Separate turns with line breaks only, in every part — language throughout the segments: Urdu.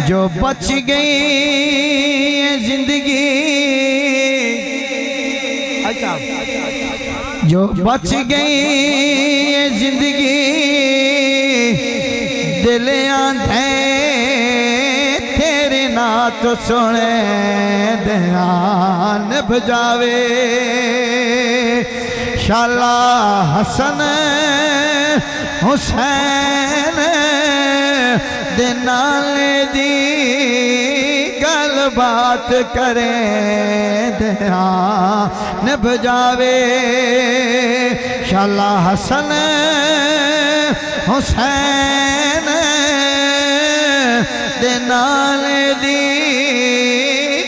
جو بچ گئی زندگی جو بچ گئی زندگی دل آندھے تیرے نات سنے دھیان بجاوے شالا حسن حسین دنالے دی گل بات کریں دھیان بجاوے شالا حسن حسین دنالے دی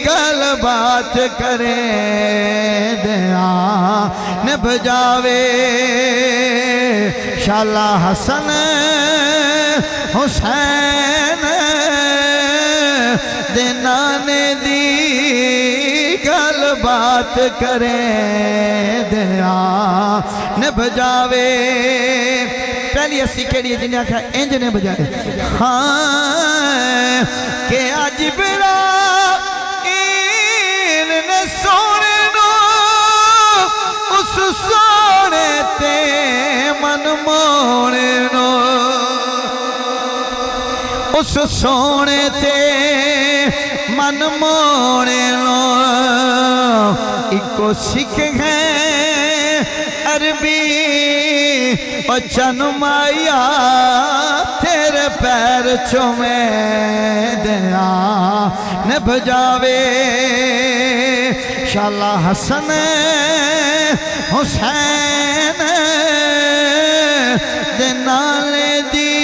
گل بات کریں دھیان بجاوے شالا حسن حسین دنانے دی گل بات کریں دھیان بجاوے پہلی اسی کیڑی جنہیں آکھا انج نے بجائے ہاں کہ آج برائیل نے سونے نو اس سونے تے من مونے نو اس سونے تے من مونے نو ایکو سکھ ہے عربی او چن مایا تیرے پیر چومے دھیان بجاوے شالا حسن حسین دنالے دی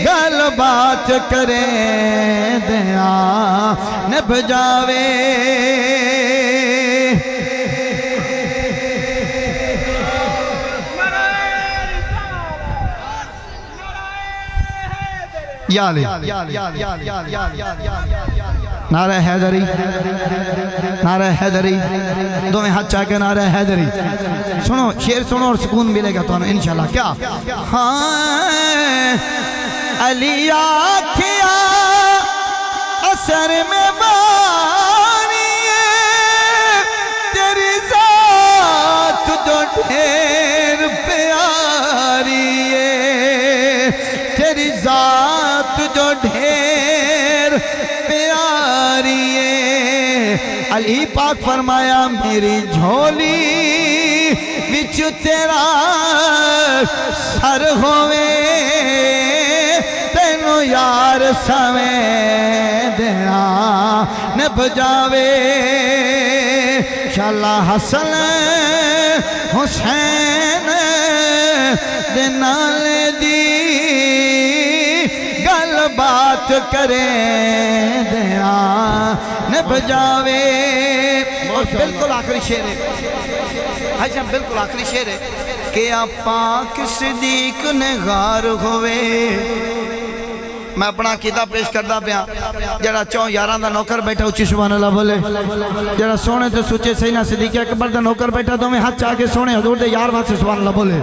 گل بات کریں دھیان بجاوے یا علی نعرہ حیدری نعرہ حیدری دو میں ہاتھ چاہ کے نعرہ حیدری سنو شعر سنو اور سکون ملے گا تو انشاءاللہ کیا ہاں علی آکھیا اثر میں بانی ہے تیری ذات جو ڈھیر پیاری ہے تیری ذات جو ڈھیر پیاری ہے علی پاک فرمایا میری جھولی وچ تیرا سر ہوئے تینو یار سویں دھیان بجاوے شالا حسن حسین دنالے دی گل بات کریں دھیان بجاوے اور بالکل آخری شعر ہے بھائی صاحب بالکل آخری شعر ہے کہ پاک صدیق نے غار ہوئے میں اپنا عقیدہ پیش کردہ پیا جڑا چون یاران دا نوکر بیٹھا اچھی سبحان اللہ بولے جڑا سونے تے سوچے سینہ صدیق اکبر دا نوکر بیٹھا تو میں ہاتھ چاہ کے سونے حضور دے یار واسطے سبحان اللہ بولے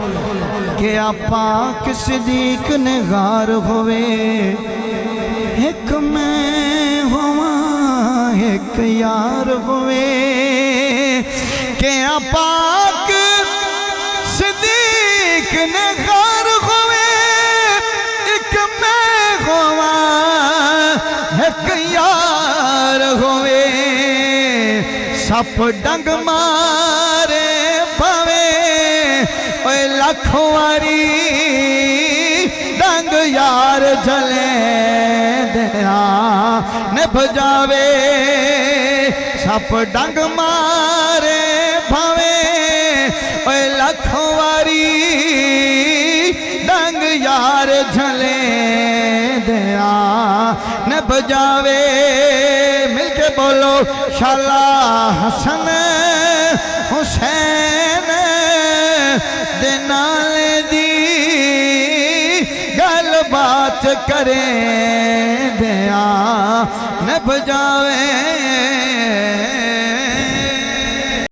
کہ پاک صدیق نے غار ہوئے ایک میں ہوا ایک یار ہوئے کہ پاک صدیق نے غار ہوئے ایک میں ہوا ایک یار ہوئے سپ ڈنگ مارے پوے اوے لکھواری ڈنگ یار جلیں دھیان بجاوے سپ ڈنگ مارے پوے اوے لکھواری ڈنگ یار جلیں دھیان بجاوے مل کے بولو شالا حسن حسین دنالے دی گل بات کریں دھیان بجاوے